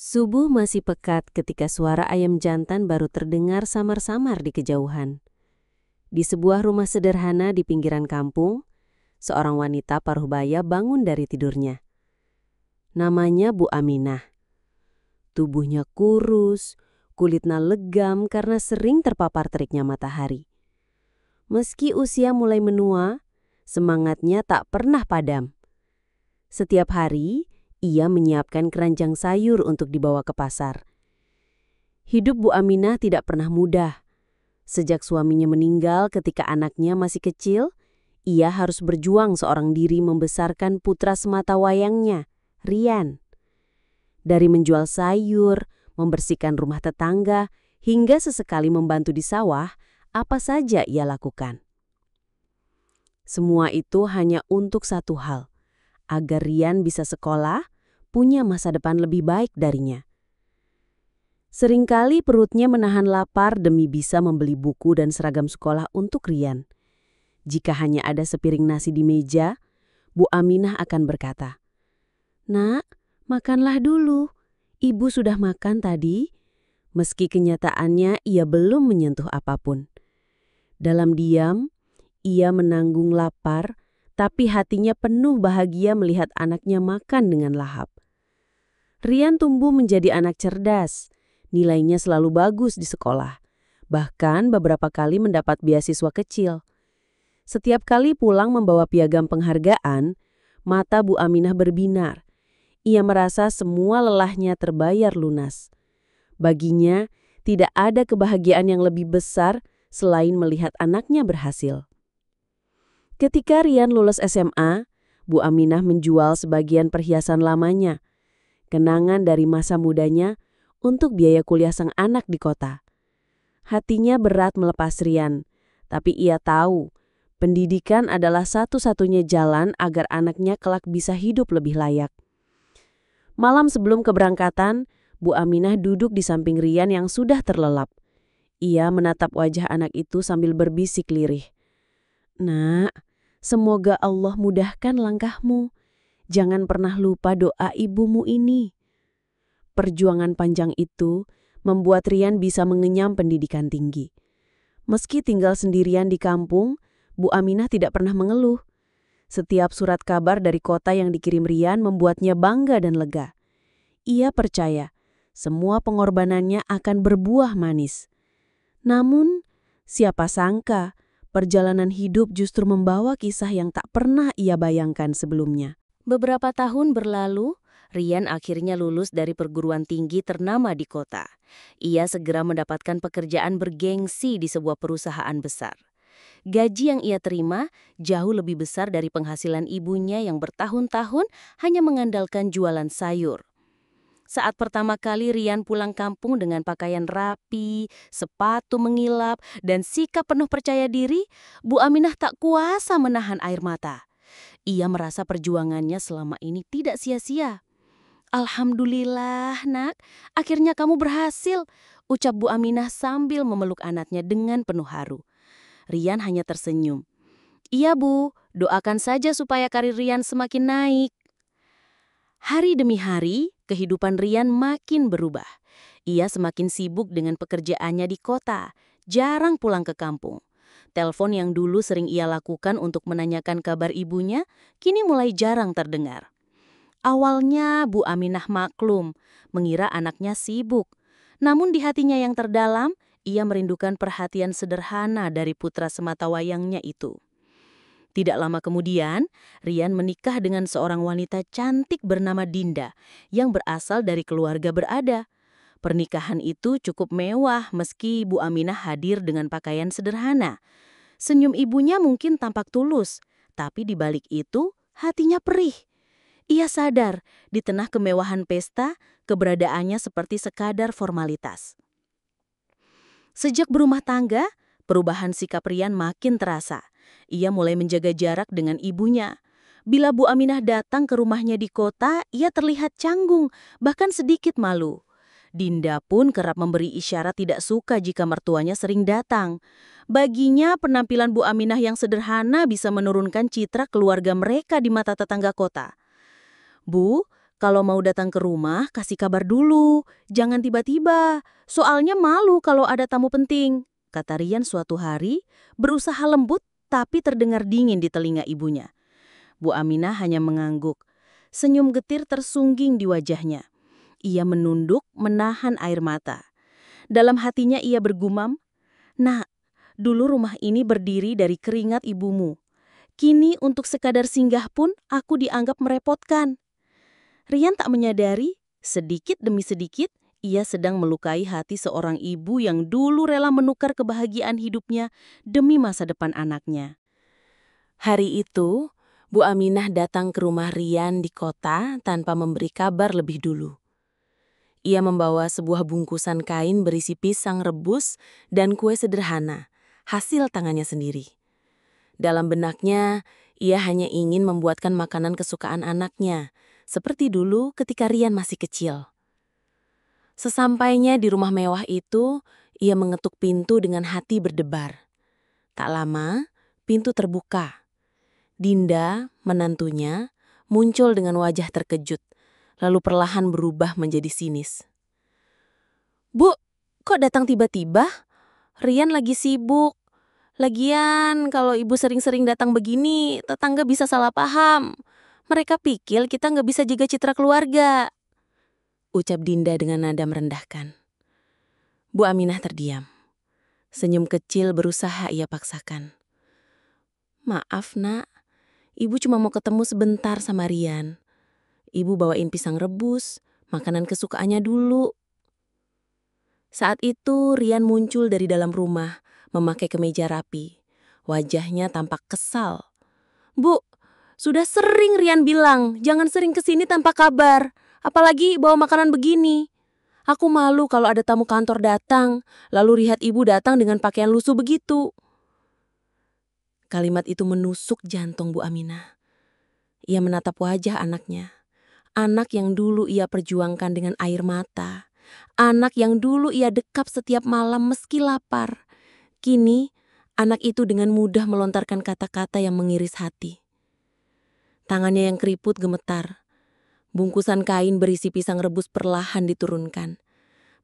Subuh masih pekat ketika suara ayam jantan baru terdengar samar-samar di kejauhan. Di sebuah rumah sederhana di pinggiran kampung, seorang wanita paruh baya bangun dari tidurnya. Namanya Bu Aminah. Tubuhnya kurus, kulitnya legam karena sering terpapar teriknya matahari. Meski usia mulai menua, semangatnya tak pernah padam. Setiap hari, ia menyiapkan keranjang sayur untuk dibawa ke pasar. Hidup Bu Aminah tidak pernah mudah. Sejak suaminya meninggal ketika anaknya masih kecil, ia harus berjuang seorang diri membesarkan putra sematawayangnya, Rian. Dari menjual sayur, membersihkan rumah tetangga, hingga sesekali membantu di sawah, apa saja ia lakukan. Semua itu hanya untuk satu hal, agar Rian bisa sekolah, punya masa depan lebih baik darinya. Seringkali perutnya menahan lapar demi bisa membeli buku dan seragam sekolah untuk Rian. Jika hanya ada sepiring nasi di meja, Bu Aminah akan berkata, "Nak, makanlah dulu. Ibu sudah makan tadi." Meski kenyataannya ia belum menyentuh apapun. Dalam diam, ia menanggung lapar, tapi hatinya penuh bahagia melihat anaknya makan dengan lahap. Rian tumbuh menjadi anak cerdas. Nilainya selalu bagus di sekolah. Bahkan beberapa kali mendapat beasiswa kecil. Setiap kali pulang membawa piagam penghargaan, mata Bu Aminah berbinar. Ia merasa semua lelahnya terbayar lunas. Baginya, tidak ada kebahagiaan yang lebih besar selain melihat anaknya berhasil. Ketika Rian lulus SMA, Bu Aminah menjual sebagian perhiasan lamanya, kenangan dari masa mudanya, untuk biaya kuliah sang anak di kota. Hatinya berat melepas Rian, tapi ia tahu pendidikan adalah satu-satunya jalan agar anaknya kelak bisa hidup lebih layak. Malam sebelum keberangkatan, Bu Aminah duduk di samping Rian yang sudah terlelap. Ia menatap wajah anak itu sambil berbisik lirih. "Nak, semoga Allah mudahkan langkahmu. Jangan pernah lupa doa ibumu ini." Perjuangan panjang itu membuat Rian bisa mengenyam pendidikan tinggi. Meski tinggal sendirian di kampung, Bu Aminah tidak pernah mengeluh. Setiap surat kabar dari kota yang dikirim Rian membuatnya bangga dan lega. Ia percaya semua pengorbanannya akan berbuah manis. Namun, siapa sangka perjalanan hidup justru membawa kisah yang tak pernah ia bayangkan sebelumnya. Beberapa tahun berlalu, Rian akhirnya lulus dari perguruan tinggi ternama di kota. Ia segera mendapatkan pekerjaan bergengsi di sebuah perusahaan besar. Gaji yang ia terima jauh lebih besar dari penghasilan ibunya yang bertahun-tahun hanya mengandalkan jualan sayur. Saat pertama kali Rian pulang kampung dengan pakaian rapi, sepatu mengilap, dan sikap penuh percaya diri, Bu Aminah tak kuasa menahan air mata. Ia merasa perjuangannya selama ini tidak sia-sia. "Alhamdulillah, Nak. Akhirnya kamu berhasil," ucap Bu Aminah sambil memeluk anaknya dengan penuh haru. Rian hanya tersenyum. "Iya, Bu. Doakan saja supaya karir Rian semakin naik." Hari demi hari, kehidupan Rian makin berubah. Ia semakin sibuk dengan pekerjaannya di kota, jarang pulang ke kampung. Telepon yang dulu sering ia lakukan untuk menanyakan kabar ibunya, kini mulai jarang terdengar. Awalnya Bu Aminah maklum, mengira anaknya sibuk. Namun di hatinya yang terdalam, ia merindukan perhatian sederhana dari putra sematawayangnya itu. Tidak lama kemudian, Rian menikah dengan seorang wanita cantik bernama Dinda yang berasal dari keluarga berada. Pernikahan itu cukup mewah meski Bu Aminah hadir dengan pakaian sederhana. Senyum ibunya mungkin tampak tulus, tapi di balik itu hatinya perih. Ia sadar di tengah kemewahan pesta, keberadaannya seperti sekadar formalitas. Sejak berumah tangga, perubahan sikap Rian makin terasa. Ia mulai menjaga jarak dengan ibunya. Bila Bu Aminah datang ke rumahnya di kota, ia terlihat canggung, bahkan sedikit malu. Dinda pun kerap memberi isyarat tidak suka jika mertuanya sering datang. Baginya, penampilan Bu Aminah yang sederhana bisa menurunkan citra keluarga mereka di mata tetangga kota. "Bu, Kalau mau datang ke rumah, kasih kabar dulu. Jangan tiba-tiba. Soalnya malu kalau ada tamu penting, kata Rian suatu hari, berusaha lembut tapi terdengar dingin di telinga ibunya. Bu Aminah hanya mengangguk. Senyum getir tersungging di wajahnya. Ia menunduk, menahan air mata. Dalam hatinya ia bergumam, "Nak, dulu rumah ini berdiri dari keringat ibumu. Kini untuk sekadar singgah pun aku dianggap merepotkan." Rian tak menyadari, sedikit demi sedikit, ia sedang melukai hati seorang ibu yang dulu rela menukar kebahagiaan hidupnya demi masa depan anaknya. Hari itu, Bu Aminah datang ke rumah Rian di kota tanpa memberi kabar lebih dulu. Ia membawa sebuah bungkusan kain berisi pisang rebus dan kue sederhana, hasil tangannya sendiri. Dalam benaknya, ia hanya ingin membuatkan makanan kesukaan anaknya, seperti dulu ketika Rian masih kecil. Sesampainya di rumah mewah itu, ia mengetuk pintu dengan hati berdebar. Tak lama, pintu terbuka. Dinda, menantunya, muncul dengan wajah terkejut, lalu perlahan berubah menjadi sinis. "Bu, kok datang tiba-tiba? Rian lagi sibuk. Lagian, kalau ibu sering-sering datang begini, tetangga bisa salah paham. Mereka pikir kita nggak bisa jaga citra keluarga," ucap Dinda dengan nada merendahkan. Bu Aminah terdiam. Senyum kecil berusaha ia paksakan. "Maaf, Nak. Ibu cuma mau ketemu sebentar sama Rian. Ibu bawain pisang rebus, makanan kesukaannya dulu." Saat itu Rian muncul dari dalam rumah, memakai kemeja rapi. Wajahnya tampak kesal. "Bu, sudah sering Rian bilang, jangan sering kesini tanpa kabar. Apalagi bawa makanan begini. Aku malu kalau ada tamu kantor datang, lalu lihat ibu datang dengan pakaian lusuh begitu." Kalimat itu menusuk jantung Bu Aminah. Ia menatap wajah anaknya. Anak yang dulu ia perjuangkan dengan air mata. Anak yang dulu ia dekap setiap malam meski lapar. Kini, anak itu dengan mudah melontarkan kata-kata yang mengiris hati. Tangannya yang keriput gemetar. Bungkusan kain berisi pisang rebus perlahan diturunkan.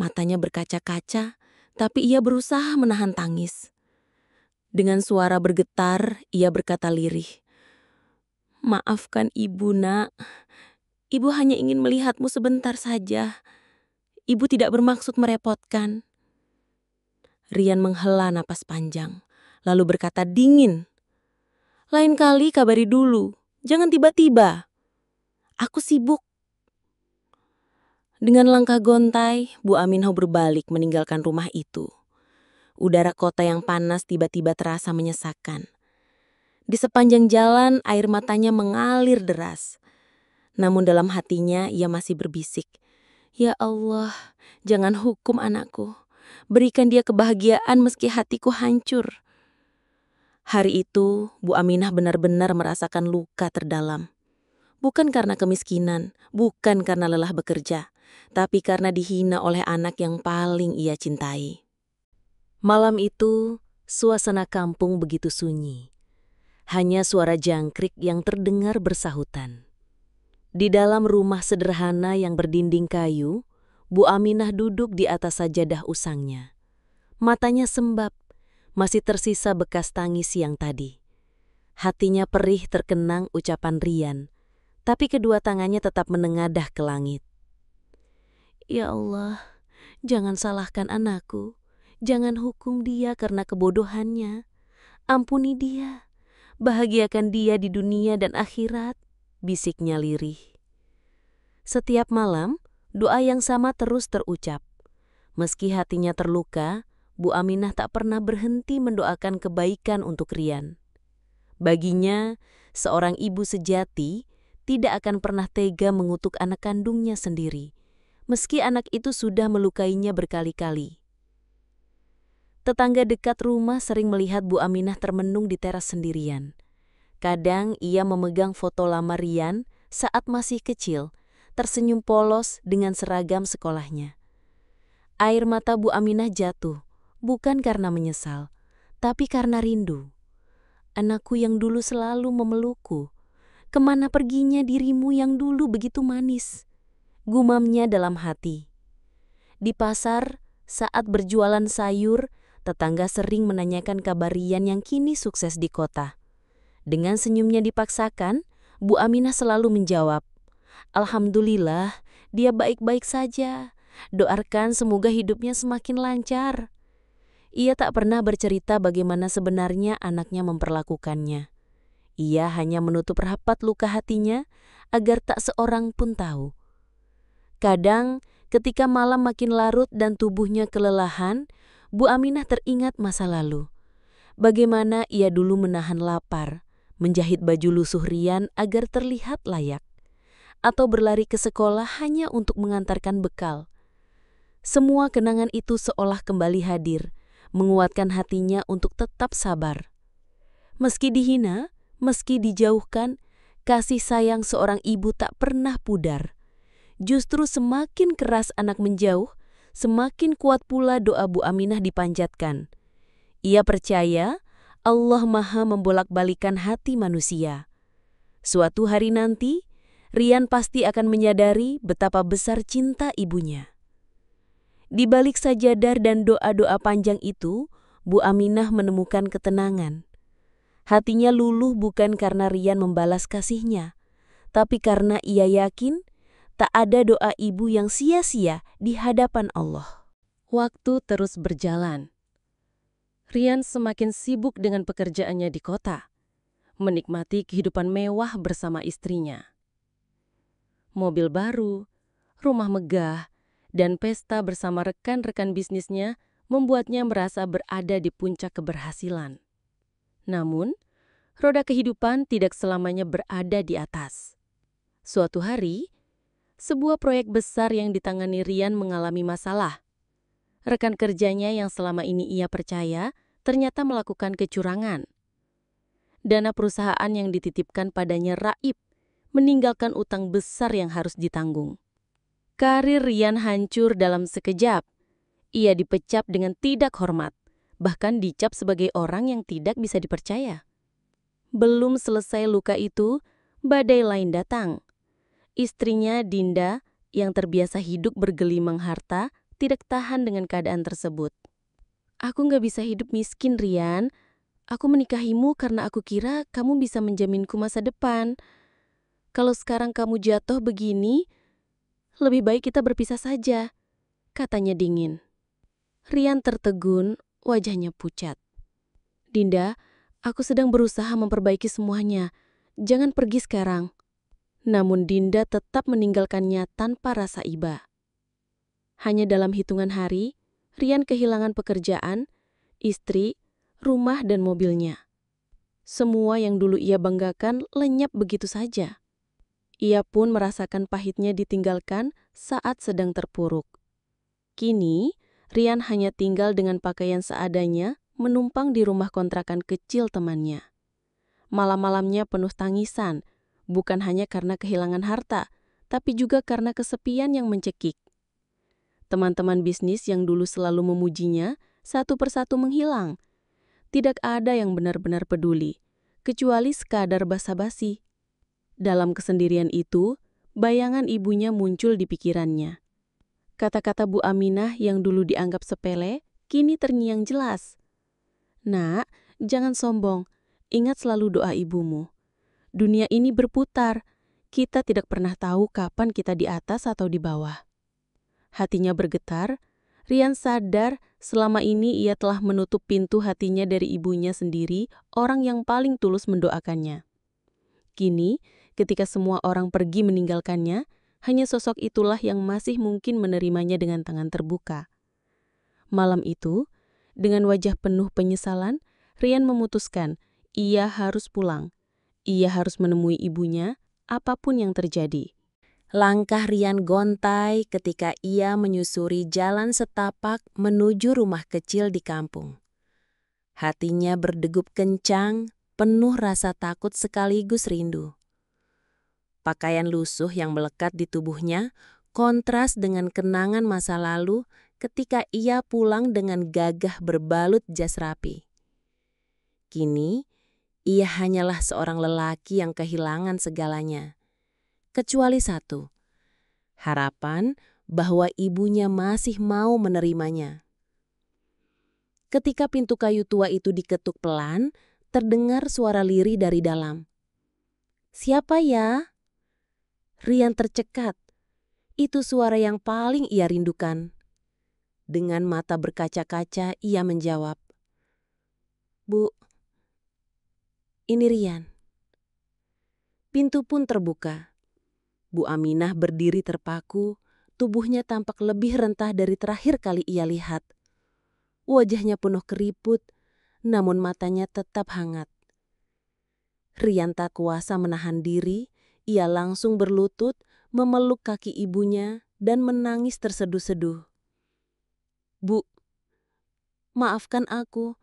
Matanya berkaca-kaca, tapi ia berusaha menahan tangis. Dengan suara bergetar, ia berkata lirih, "Maafkan ibu, Nak. Ibu hanya ingin melihatmu sebentar saja. Ibu tidak bermaksud merepotkan." Rian menghela napas panjang, lalu berkata dingin, "Lain kali kabari dulu, jangan tiba-tiba. Aku sibuk." Dengan langkah gontai, Bu Aminah berbalik meninggalkan rumah itu. Udara kota yang panas tiba-tiba terasa menyesakkan. Di sepanjang jalan, air matanya mengalir deras. Namun dalam hatinya ia masih berbisik, "Ya Allah, jangan hukum anakku. Berikan dia kebahagiaan meski hatiku hancur." Hari itu, Bu Aminah benar-benar merasakan luka terdalam. Bukan karena kemiskinan, bukan karena lelah bekerja, tapi karena dihina oleh anak yang paling ia cintai. Malam itu, suasana kampung begitu sunyi. Hanya suara jangkrik yang terdengar bersahutan. Di dalam rumah sederhana yang berdinding kayu, Bu Aminah duduk di atas sajadah usangnya. Matanya sembab, masih tersisa bekas tangis siang tadi. Hatinya perih terkenang ucapan Rian, tapi kedua tangannya tetap menengadah ke langit. "Ya Allah, jangan salahkan anakku. Jangan hukum dia karena kebodohannya. Ampuni dia. Bahagiakan dia di dunia dan akhirat," bisiknya lirih. Setiap malam, doa yang sama terus terucap. Meski hatinya terluka, Bu Aminah tak pernah berhenti mendoakan kebaikan untuk Rian. Baginya, seorang ibu sejati tidak akan pernah tega mengutuk anak kandungnya sendiri, meski anak itu sudah melukainya berkali-kali. Tetangga dekat rumah sering melihat Bu Aminah termenung di teras sendirian. Kadang ia memegang foto lama Rian saat masih kecil, tersenyum polos dengan seragam sekolahnya. Air mata Bu Aminah jatuh, bukan karena menyesal, tapi karena rindu. Anakku yang dulu selalu memelukku, Kemana perginya dirimu yang dulu begitu manis? Gumamnya dalam hati. Di pasar, saat berjualan sayur, tetangga sering menanyakan kabar Rian yang kini sukses di kota. Dengan senyumnya dipaksakan, Bu Aminah selalu menjawab, "Alhamdulillah, dia baik-baik saja. Doakan semoga hidupnya semakin lancar." Ia tak pernah bercerita bagaimana sebenarnya anaknya memperlakukannya. Ia hanya menutup rapat luka hatinya agar tak seorang pun tahu. Kadang, ketika malam makin larut dan tubuhnya kelelahan, Bu Aminah teringat masa lalu. Bagaimana ia dulu menahan lapar, menjahit baju lusuh Rian agar terlihat layak, atau berlari ke sekolah hanya untuk mengantarkan bekal. Semua kenangan itu seolah kembali hadir, menguatkan hatinya untuk tetap sabar. Meski dihina, meski dijauhkan, kasih sayang seorang ibu tak pernah pudar. Justru semakin keras anak menjauh, semakin kuat pula doa Bu Aminah dipanjatkan. Ia percaya Allah Maha membolak-balikan hati manusia. Suatu hari nanti, Rian pasti akan menyadari betapa besar cinta ibunya. Di balik sajadah dan doa-doa panjang itu, Bu Aminah menemukan ketenangan. Hatinya luluh bukan karena Rian membalas kasihnya, tapi karena ia yakin tak ada doa ibu yang sia-sia di hadapan Allah. Waktu terus berjalan. Rian semakin sibuk dengan pekerjaannya di kota, menikmati kehidupan mewah bersama istrinya. Mobil baru, rumah megah, dan pesta bersama rekan-rekan bisnisnya membuatnya merasa berada di puncak keberhasilan. Namun, roda kehidupan tidak selamanya berada di atas. Suatu hari, sebuah proyek besar yang ditangani Rian mengalami masalah. Rekan kerjanya yang selama ini ia percaya ternyata melakukan kecurangan. Dana perusahaan yang dititipkan padanya raib, meninggalkan utang besar yang harus ditanggung. Karir Rian hancur dalam sekejap. Ia dipecat dengan tidak hormat, bahkan dicap sebagai orang yang tidak bisa dipercaya. Belum selesai luka itu, badai lain datang. Istrinya, Dinda, yang terbiasa hidup bergelimang harta, tidak tahan dengan keadaan tersebut. "Aku gak bisa hidup miskin, Rian. Aku menikahimu karena aku kira kamu bisa menjaminku masa depan. Kalau sekarang kamu jatuh begini, lebih baik kita berpisah saja," katanya dingin. Rian tertegun, wajahnya pucat. "Dinda, aku sedang berusaha memperbaiki semuanya. Jangan pergi sekarang." Namun Dinda tetap meninggalkannya tanpa rasa iba. Hanya dalam hitungan hari, Rian kehilangan pekerjaan, istri, rumah dan mobilnya. Semua yang dulu ia banggakan lenyap begitu saja. Ia pun merasakan pahitnya ditinggalkan saat sedang terpuruk. Kini, Rian hanya tinggal dengan pakaian seadanya, menumpang di rumah kontrakan kecil temannya. Malam-malamnya penuh tangisan, bukan hanya karena kehilangan harta, tapi juga karena kesepian yang mencekik. Teman-teman bisnis yang dulu selalu memujinya, satu persatu menghilang. Tidak ada yang benar-benar peduli, kecuali sekadar basa-basi. Dalam kesendirian itu, bayangan ibunya muncul di pikirannya. Kata-kata Bu Aminah yang dulu dianggap sepele, kini terngiang jelas. "Nak, jangan sombong. Ingat selalu doa ibumu. Dunia ini berputar. Kita tidak pernah tahu kapan kita di atas atau di bawah." Hatinya bergetar. Rian sadar selama ini ia telah menutup pintu hatinya dari ibunya sendiri, orang yang paling tulus mendoakannya. Kini, ketika semua orang pergi meninggalkannya, hanya sosok itulah yang masih mungkin menerimanya dengan tangan terbuka. Malam itu, dengan wajah penuh penyesalan, Rian memutuskan ia harus pulang. Ia harus menemui ibunya, apapun yang terjadi. Langkah Rian gontai ketika ia menyusuri jalan setapak menuju rumah kecil di kampung. Hatinya berdegup kencang, penuh rasa takut sekaligus rindu. Pakaian lusuh yang melekat di tubuhnya kontras dengan kenangan masa lalu ketika ia pulang dengan gagah berbalut jas rapi. Kini, Ia hanyalah seorang lelaki yang kehilangan segalanya. Kecuali satu, harapan bahwa ibunya masih mau menerimanya. Ketika pintu kayu tua itu diketuk pelan, terdengar suara lirih dari dalam. "Siapa ya?" Rian tercekat. Itu suara yang paling ia rindukan. Dengan mata berkaca-kaca, ia menjawab, "Bu, ini Rian." Pintu pun terbuka. Bu Aminah berdiri terpaku, tubuhnya tampak lebih rentah dari terakhir kali ia lihat. Wajahnya penuh keriput, namun matanya tetap hangat. Rian tak kuasa menahan diri, ia langsung berlutut, memeluk kaki ibunya, dan menangis terseduh-seduh. "Bu, maafkan aku.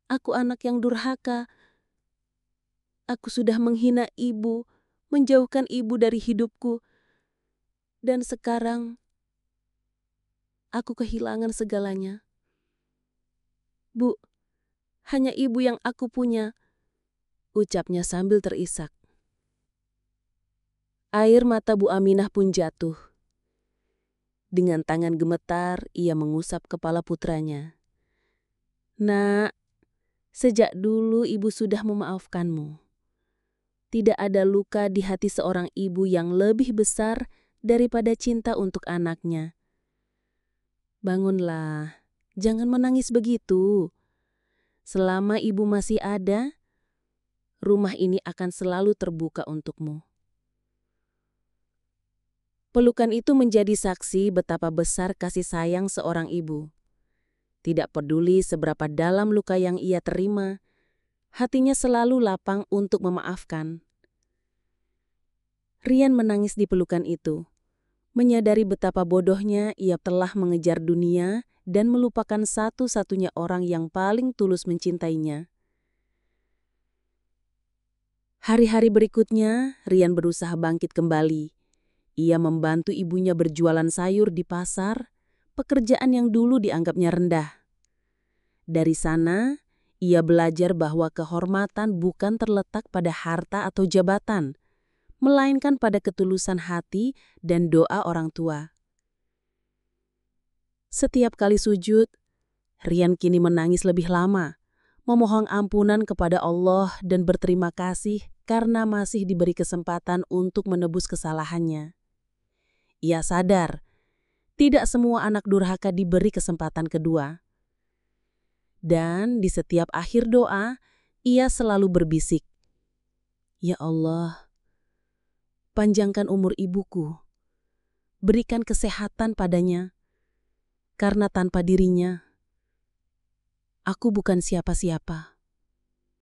Aku anak yang durhaka. Aku sudah menghina ibu, menjauhkan ibu dari hidupku. Dan sekarang, aku kehilangan segalanya. Bu, hanya ibu yang aku punya," ucapnya sambil terisak. Air mata Bu Aminah pun jatuh. Dengan tangan gemetar, ia mengusap kepala putranya. "Nak, sejak dulu ibu sudah memaafkanmu. Tidak ada luka di hati seorang ibu yang lebih besar daripada cinta untuk anaknya. Bangunlah, jangan menangis begitu. Selama ibu masih ada, rumah ini akan selalu terbuka untukmu." Pelukan itu menjadi saksi betapa besar kasih sayang seorang ibu. Tidak peduli seberapa dalam luka yang ia terima, hatinya selalu lapang untuk memaafkan. Rian menangis di pelukan itu, menyadari betapa bodohnya ia telah mengejar dunia dan melupakan satu-satunya orang yang paling tulus mencintainya. Hari-hari berikutnya, Rian berusaha bangkit kembali. Ia membantu ibunya berjualan sayur di pasar, pekerjaan yang dulu dianggapnya rendah. Dari sana, ia belajar bahwa kehormatan bukan terletak pada harta atau jabatan, melainkan pada ketulusan hati dan doa orang tua. Setiap kali sujud, Rian kini menangis lebih lama, memohon ampunan kepada Allah dan berterima kasih karena masih diberi kesempatan untuk menebus kesalahannya. Ia sadar, tidak semua anak durhaka diberi kesempatan kedua. Dan di setiap akhir doa, ia selalu berbisik, "Ya Allah, panjangkan umur ibuku, berikan kesehatan padanya, karena tanpa dirinya, aku bukan siapa-siapa."